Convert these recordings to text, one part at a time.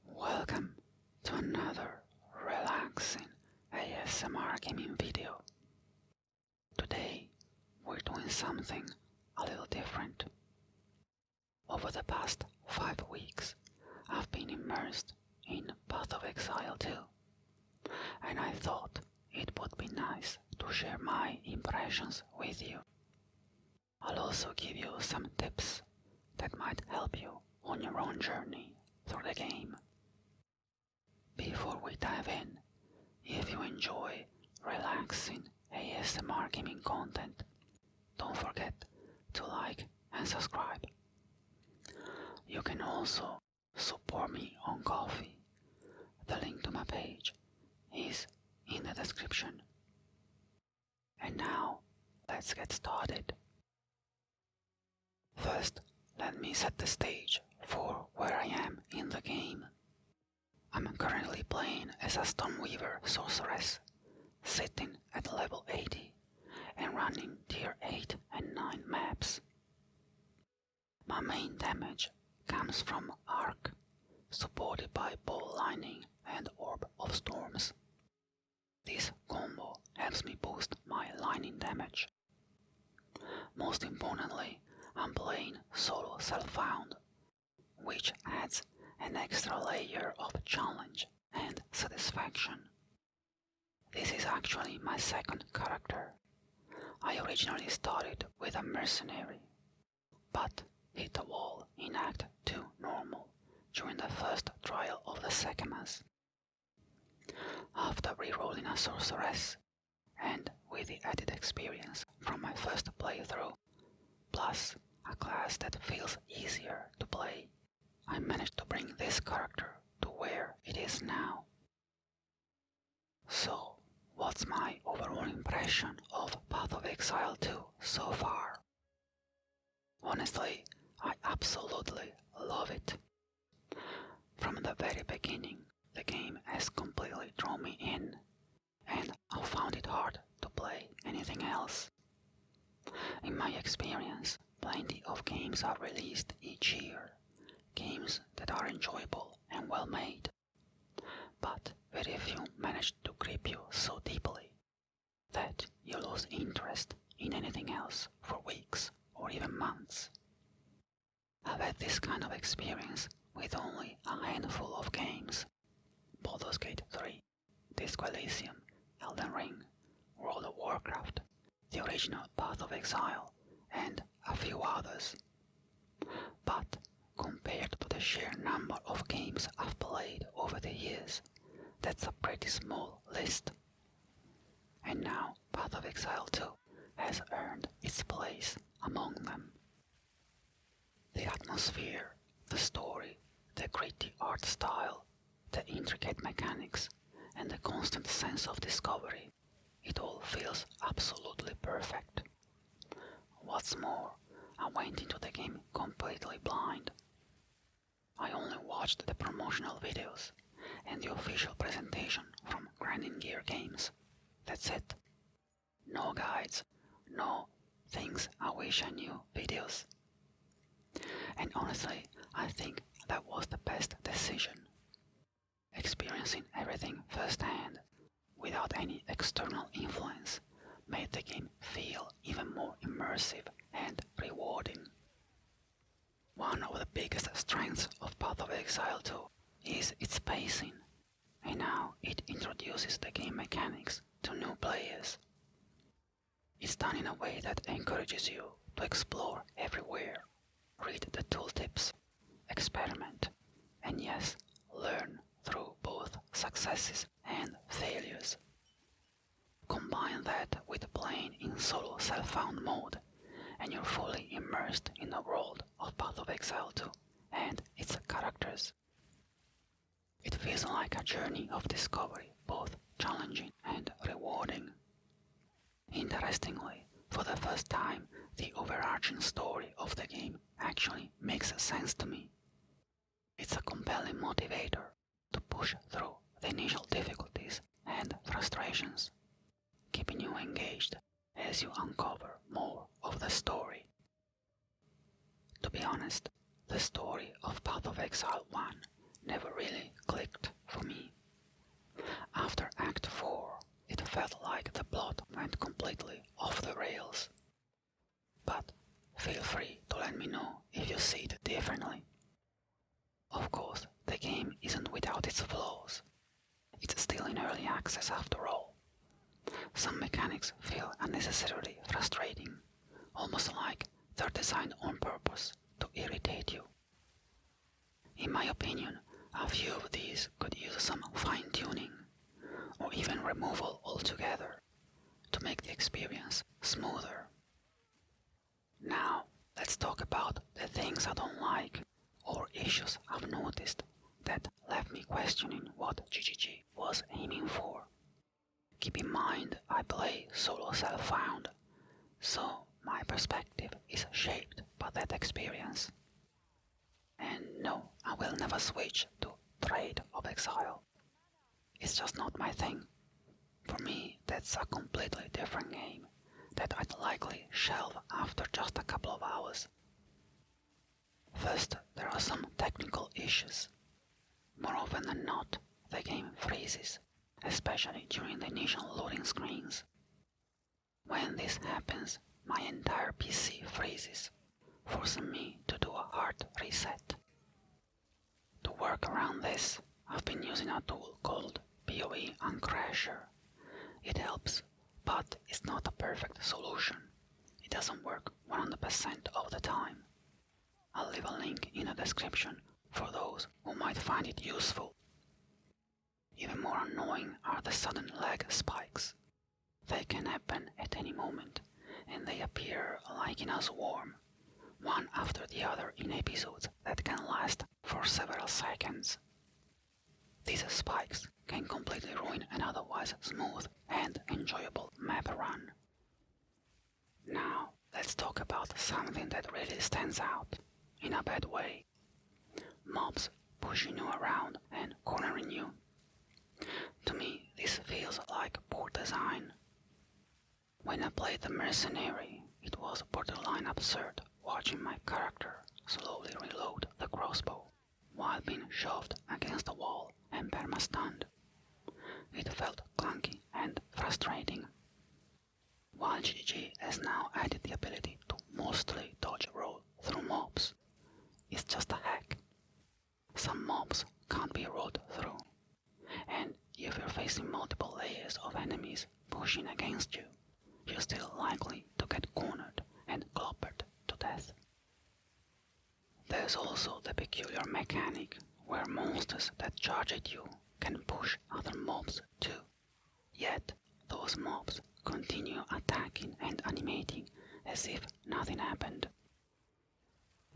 Welcome to another relaxing ASMR gaming video. Today we're doing something a little different. Over the past 5 weeks, I've been immersed in Path of Exile 2, and I thought it would be nice to share my impressions with you. I'll also give you some tips that might help you on your own journey through the game. Before we dive in, if you enjoy relaxing ASMR gaming content, don't forget to like and subscribe. You can also support me on Ko-fi. The link to my page is in the description. And now, let's get started. First, let me set the stage for where I am in the game. I'm currently playing as a Stormweaver sorceress, sitting at level 80 and running tier 8 and 9 maps. My main damage comes from Arc, supported by Ball Lightning and Orb of Storms. This combo helps me boost my lightning damage. Most importantly, I'm playing solo self-found, which adds an extra layer of challenge and satisfaction. This is actually my second character. I originally started with a mercenary, but hit a wall in Act 2 normal during the first trial of the Sekemas. After rerolling a sorceress, and with the added experience from my first playthrough, plus a class that feels easier to play, I managed to bring this character to where it is now. So, what's my overall impression of Path of Exile 2 so far? Honestly, I absolutely love it. From the very beginning, the game has completely drawn me in, and I found it hard to play anything else. In my experience, plenty of games are released each year, games that are enjoyable and well made, but very few manage to grip you so deeply that you lose interest in anything else for weeks or even months. I've had this kind of experience with only a handful of games: Baldur's Gate 3, Disco Elysium, Elden Ring, World of Warcraft, the original Path of Exile, and a few others. But compared to the sheer number of games I've played over the years, that's a pretty small list. And now Path of Exile 2 has earned its place among them. The atmosphere, the story, the gritty art style, the intricate mechanics, and the constant sense of discovery, it all feels absolutely perfect. What's more, I went into the game completely blind. I only watched the promotional videos and the official presentation from Grinding Gear Games. That's it. No guides, no things I wish I knew videos. And honestly, I think that was the best decision. Experiencing everything firsthand, without any external influence, made the game feel even more immersive and rewarding. One of the biggest strengths of Path of Exile 2 is its pacing, and how it introduces the game mechanics to new players. It's done in a way that encourages you to explore everywhere, read the tooltips, experiment, and yes, learn through both successes and failures. Combine that with playing in solo self-found mode, and you're fully immersed in the world of Path of Exile 2 and its characters. It feels like a journey of discovery, both challenging and rewarding. Interestingly, for the first time, the overarching story of the game actually makes sense to me. It's a compelling motivator to push through the initial difficulties and frustrations, keeping you engaged as you uncover more of the story. To be honest, the story of Path of Exile 1 never really clicked for me. After Act 4, it felt like the plot went completely off the rails. But feel free to let me know if you see it differently. Of course, the game isn't without its flaws. It's still in early access after all. Some mechanics feel unnecessarily frustrating, almost like they're designed on purpose to irritate you. In my opinion, a few of these could use some fine-tuning, or even removal altogether, to make the experience smoother. Now, let's talk about the things I don't like, or issues I've noticed that left me questioning what GGG was aiming for. Keep in mind I play solo self-found, so my perspective is shaped by that experience. And no, I will never switch to Trade of Exile. It's just not my thing. For me, that's a completely different game that I'd likely shelve after just a couple of hours. First, there are some technical issues. More often than not, the game freezes, especially during the initial loading screens. When this happens, my entire PC freezes, forcing me to do a hard reset. To work around this, I've been using a tool called POE Uncrasher. It helps, but it's not a perfect solution. It doesn't work 100% of the time. I'll leave a link in the description for those who might find it useful. Even more annoying are the sudden lag spikes. They can happen at any moment, and they appear like in a swarm, one after the other in episodes that can last for several seconds. These spikes can completely ruin an otherwise smooth and enjoyable map run. Now, let's talk about something that really stands out, in a bad way. Mobs pushing you around and cornering you. To me, this feels like poor design. When I played the mercenary, it was borderline absurd watching my character slowly reload the crossbow while being shoved against the wall and perma-stunned. It felt clunky and frustrating. While GG has now added the ability to mostly dodge roll through mobs, it's just a hack. Some mobs can't be rolled through, and if you're facing multiple layers of enemies pushing against you, you're still likely to get cornered and clobbered to death. There's also the peculiar mechanic where monsters that charge at you can push other mobs too, yet those mobs continue attacking and animating as if nothing happened.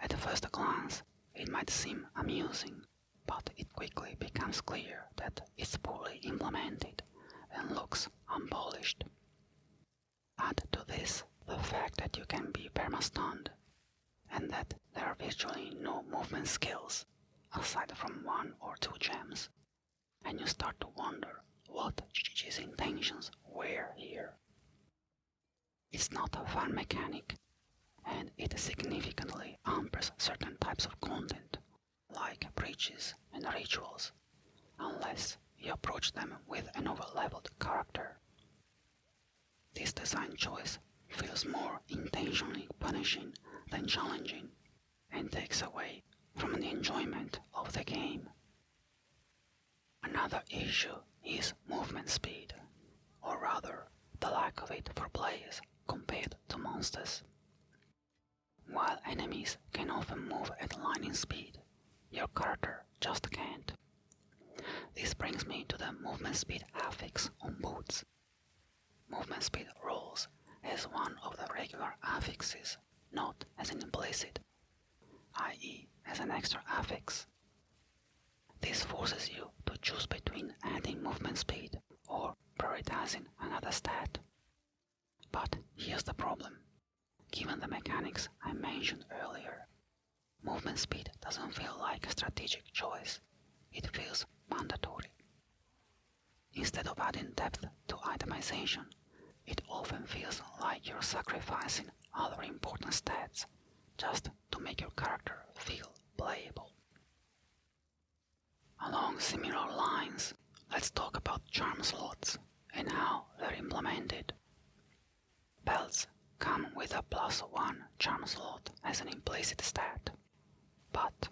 At first glance, it might seem amusing, but it quickly becomes clear that it's poorly implemented and looks unpolished. Add to this the fact that you can be perma-stunned, and that there are virtually no movement skills, aside from 1 or 2 gems, and you start to wonder what GGG's intentions were here. It's not a fun mechanic, and it significantly hampers certain types of content, like breaches and rituals, unless you approach them with an over-leveled character. This design choice feels more intentionally punishing than challenging, and takes away from the enjoyment of the game. Another issue is movement speed, or rather, the lack of it for players compared to monsters. While enemies can often move at lightning speed, your character just can't. This brings me to the movement speed affix on boots. Movement speed rolls as one of the regular affixes, not as an implicit, i.e. as an extra affix. This forces you to choose between adding movement speed or prioritizing another stat. But here's the problem. Given the mechanics I mentioned earlier, movement speed doesn't feel like a strategic choice, it feels mandatory. Instead of adding depth to itemization, it often feels like you're sacrificing other important stats just to make your character feel playable. Along similar lines, let's talk about charm slots and how they're implemented. Belts come with a +1 charm slot as an implicit stat, but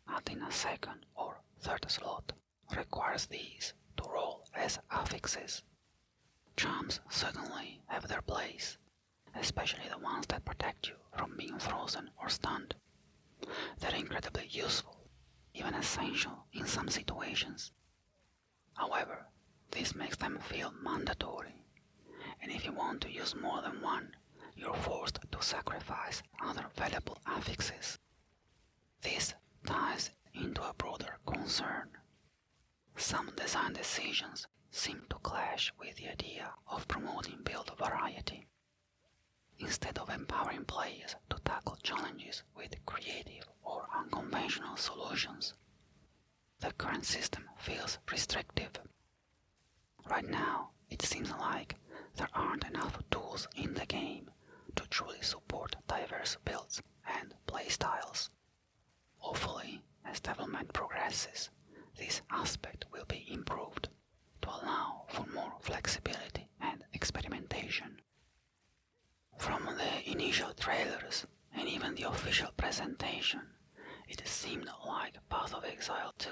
adding a second or third slot requires these to roll as affixes. Charms certainly have their place, especially the ones that protect you from being frozen or stunned. They're incredibly useful, even essential in some situations. However, this makes them feel mandatory, and if you want to use more than one, you're forced to sacrifice other valuable affixes. This ties into a broader concern. Some design decisions seem to clash with the idea of promoting build variety. Instead of empowering players to tackle challenges with creative or unconventional solutions, the current system feels restrictive. Right now, it seems like there aren't enough tools in the game to truly support diverse builds and playstyles. Hopefully, as development progresses, this aspect will be improved to allow for more flexibility and experimentation. From the initial trailers and even the official presentation, it seemed like Path of Exile 2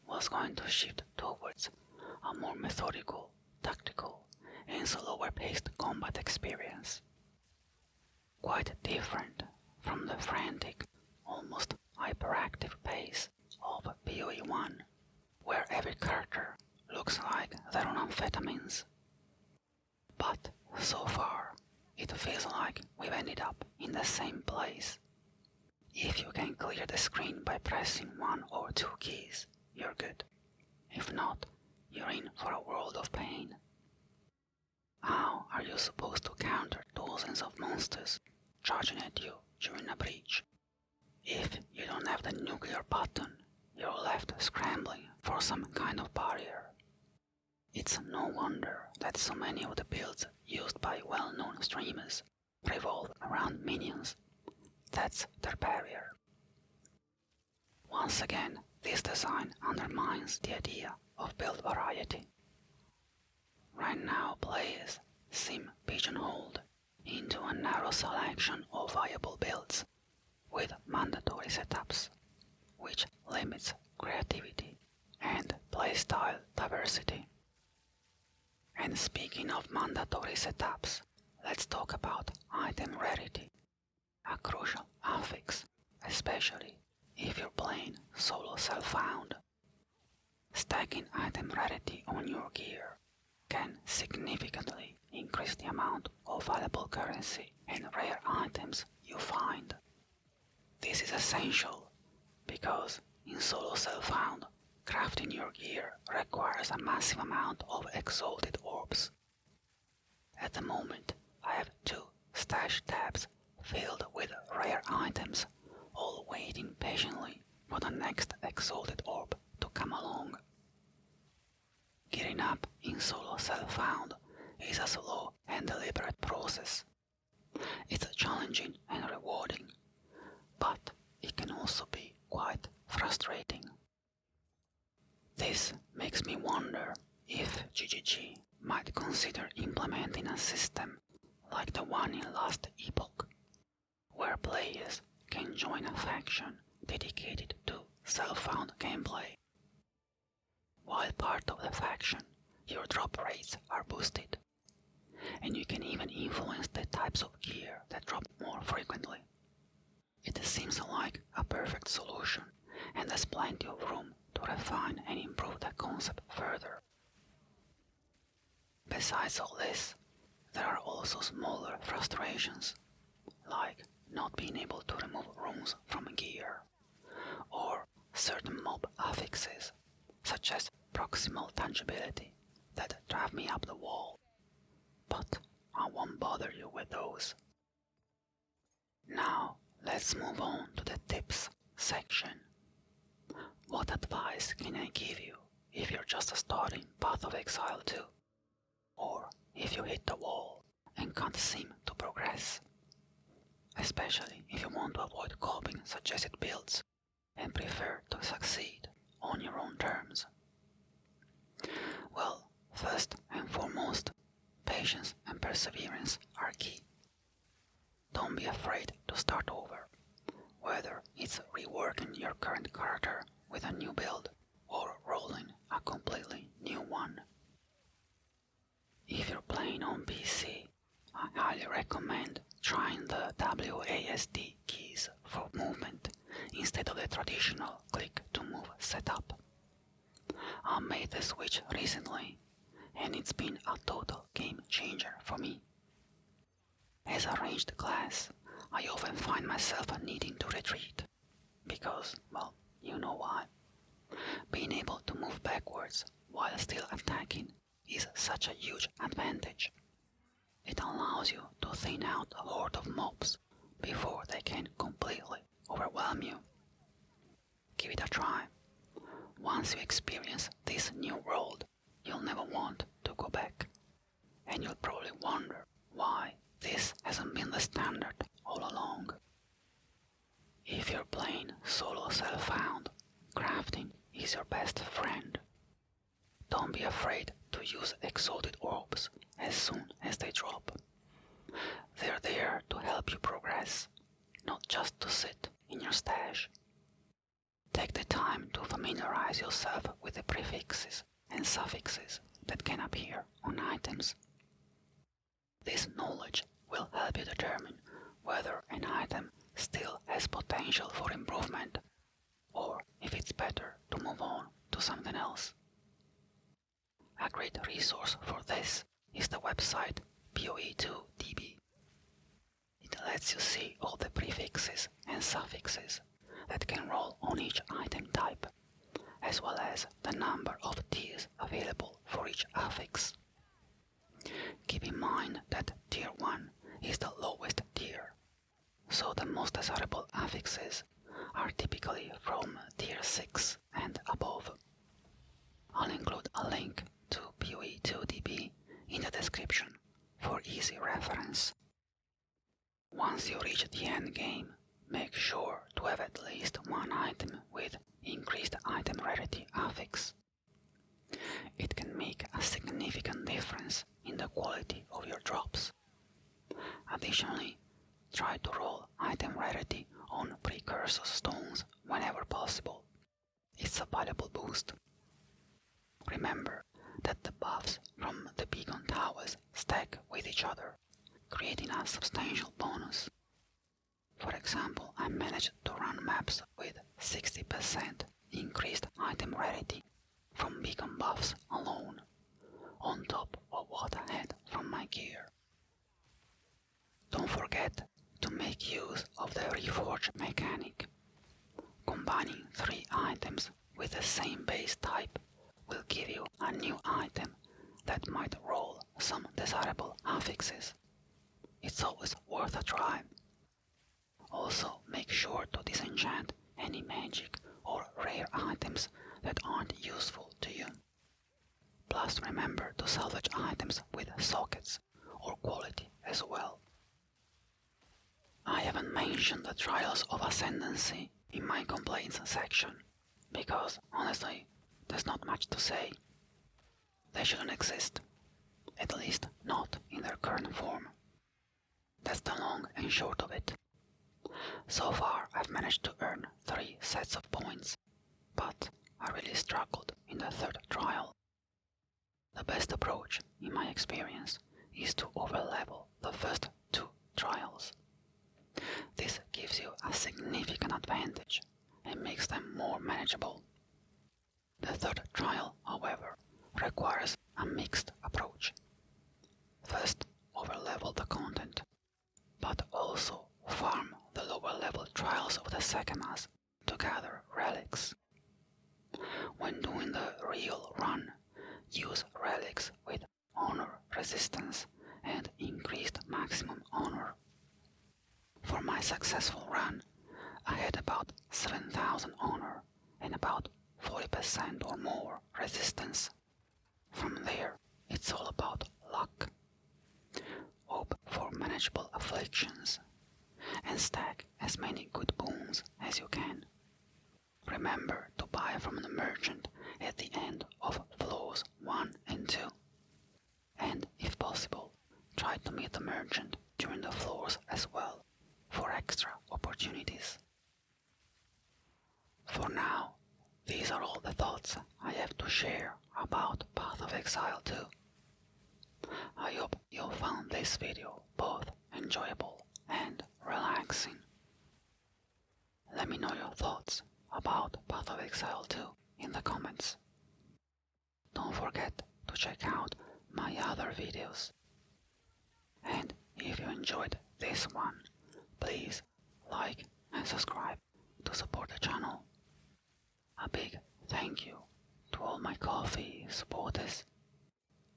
was going to shift towards a more methodical, tactical, and slower-paced combat experience. Quite different from the frantic, almost hyperactive pace of POE1, where every character looks like they're on amphetamines. But so far, it feels like we've ended up in the same place. If you can clear the screen by pressing one or two keys, you're good. If not, you're in for a world of pain. How are you supposed to counter dozens of monsters charging at you during a breach? If you don't have the nuclear button, you're left scrambling for some kind of barrier. It's no wonder that so many of the builds used by well-known streamers revolve around minions. That's their barrier. Once again, this design undermines the idea of build variety. Right now, players seem pigeonholed into a narrow selection of viable builds with mandatory setups, which limits creativity and playstyle diversity. And speaking of mandatory setups, let's talk about item rarity, a crucial affix, especially if you're playing solo self-found. Stacking item rarity on your gear can significantly increase the amount of valuable currency and rare items you find. This is essential because in solo self-found, crafting your gear requires a massive amount of exalted orbs. At the moment, I have 2 stash tabs filled with rare items, all waiting patiently for the next exalted orb to come along. Gearing up in solo self-found is a slow and deliberate process. It's challenging and rewarding, but it can also be quite frustrating. This makes me wonder if GGG might consider implementing a system like the one in Last Epoch, where players can join a faction dedicated to self-found gameplay. While part of the faction, your drop rates are boosted, and you can even influence the types of gear that drop more frequently. It seems like a perfect solution, and there's plenty of room to refine and improve the concept further. Besides all this, there are also smaller frustrations, like not being able to remove runes from gear, or certain mob affixes, such as proximal tangibility, that drive me up the wall. But I won't bother you with those. Now, let's move on to the tips section. What advice can I give you if you're just starting Path of Exile 2? Or if you hit the wall and can't seem to progress? Especially if you want to avoid copying suggested builds and prefer to succeed on your own terms. perseverance are key. Don't be afraid to start over, whether it's reworking your current character with a new build or rolling a completely new one. If you're playing on PC, I highly recommend trying the WASD keys for movement instead of the traditional click to move setup. I made the switch recently, and it's been a total game changer for me. As a ranged class, I often find myself needing to retreat, because, well, you know why. Being able to move backwards while still attacking is such a huge advantage. It allows you to thin out a horde of mobs before they can completely overwhelm you. Give it a try. Once you experience this new world, you'll never want to go back. And you'll probably wonder why this hasn't been the standard all along. If you're playing solo self-found, crafting is your best friend. Don't be afraid to use exalted orbs as soon as they drop. They're there to help you progress, not just to sit in your stash. Take the time to familiarize yourself with the prefixes and suffixes that can appear on items. This knowledge will help you determine whether an item still has potential for improvement, or if it's better to move on to something else. A great resource for this is the website POE2 It lets you see all the prefixes and suffixes that can roll on each item type, as well as the number of tiers available for each affix. Keep in mind that Tier 1 is the lowest tier, so the most desirable affixes are typically from Tier 6 and above. I'll include a link to POE2 in the description for easy reference. Once you reach the end game, make sure to have at least one item with increased item rarity affix. It can make a significant difference in the quality of your drops. Additionally, try to roll item rarity on precursor stones whenever possible. It's a valuable boost. Remember that the buffs from the beacon towers stack with each other, creating a substantial bonus. For example, I managed to run maps with 60% increased item rarity from beacon buffs alone, on top of what I had from my gear. Don't forget to make use of the reforge mechanic. Combining 3 items with the same base type will give you a new item that might roll some desirable affixes. It's always worth a try. Also, make sure to disenchant any magic or rare items that aren't useful to you. Plus, remember to salvage items with sockets or quality as well. I haven't mentioned the Trials of Ascendancy in my complaints section, because honestly, there's not much to say. They shouldn't exist, at least not in their current form. That's the long and short of it. So far, I've managed to earn 3 sets of points, but I really struggled in the 3rd trial. The best approach, in my experience, is to overlevel the first 2 trials. This gives you a significant advantage and makes them more manageable. The 3rd trial, however, requires a mixed approach. First, overlevel the content, but also farm the lower level trials of the Sekemas to gather relics. When doing the real run, use relics with honor resistance and increased maximum honor. For my successful run, I had about 7,000 honor and about 40% or more resistance. From there, it's all about luck. Hope for manageable afflictions and stack as many good boons as you can. Remember to buy from the merchant at the end of floors 1 and 2. And if possible, tried to meet the merchant during the floors as well, for extra opportunities. For now, these are all the thoughts I have to share about Path of Exile 2. I hope you found this video both enjoyable and relaxing. Let me know your thoughts about Path of Exile 2 in the comments. Don't forget to check out my other videos. And if you enjoyed this one, please like and subscribe to support the channel. A big thank you to all my Ko-fi supporters.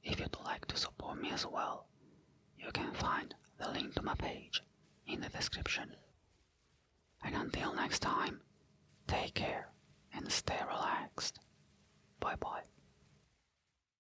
If you'd like to support me as well, you can find the link to my page in the description. And until next time, take care and stay